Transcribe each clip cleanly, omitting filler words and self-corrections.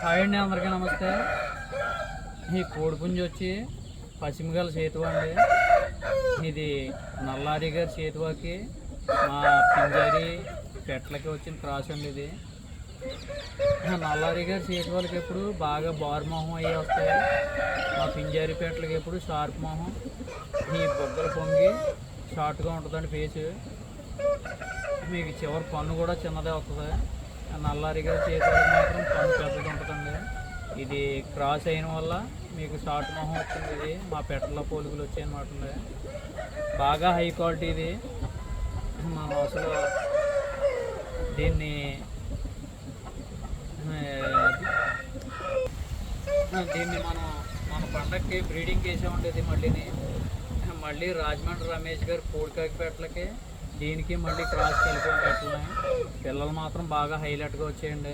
Hi అండి, అందరికీ నమస్తే. ఈ కోడిపుంజి వచ్చి పశ్చిమగల సేతువ అండి. ఇది నల్లారి గారి సేతువకి మా పింజారి పెట్టలకి వచ్చిన క్రాస్ అండి. ఇది నల్లారి గారి సేతువలకి ఎప్పుడు బాగా బారు మొహం అయ్యి వస్తాయి. మా పింజారి పెట్టలకి ఎప్పుడు షార్ప్ మొహం, ఈ బొగ్గలు పొంగి షార్ట్గా ఉంటుందండి ఫేసు. మీకు చివరి పన్ను కూడా చిన్నదే వస్తుంది. నల్లారి గారి చేతులకు మాత్రం పన్ను పెద్దది ఉంటుందండి. ఇది క్రాస్ అయిన వల్ల మీకు షార్ట్ మొహం వచ్చింది. ఇది మా పెట్టలో పోలికలు వచ్చాయి అనమాట. బాగా హై క్వాలిటీ ఇది. మనం అసలు దీన్ని మనం మన పండగకి బ్రీడింగ్ చేసామండి. ఇది మళ్ళీ రాజమండ్రి రమేష్ గారు కోడికాకి పెట్టలకి దీనికి మళ్ళీ క్రాస్ కలిపి పెట్టలేం. పిల్లలు మాత్రం బాగా హైలైట్గా వచ్చాయండి.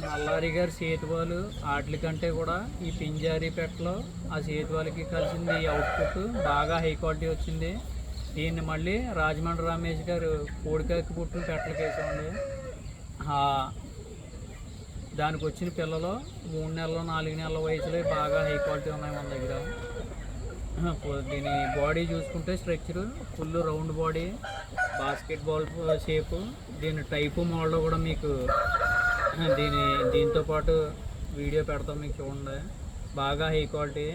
నల్లారి గారి సేతువాలు వాటి కంటే కూడా ఈ పింజారి పెట్టలో ఆ సేతువాలకి కలిసింది ఈ అవుట్పుట్ బాగా హై క్వాలిటీ వచ్చింది. దీన్ని మళ్ళీ రాజమండ్రి రమేష్ గారు కోడికాకి పుట్టిన పెట్టలకి వేసామండి. దానికి వచ్చిన పిల్లలు 3 నెలలు 4 నెలల వయసులో బాగా హై క్వాలిటీ ఉన్నాయి మన దగ్గర. దీని బాడీ చూసుకుంటే structure full round body, basketball shape. దీని టైపు మోడల్ కూడా మీకు దీంతో పాటు వీడియో పెడతాం, మీకు చూడండి. బాగా హై క్వాలిటీ.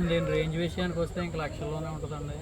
దీని రేంజ్ విషయానికి వస్తే ఇంక లక్షల్లోనే ఉంటుందండి.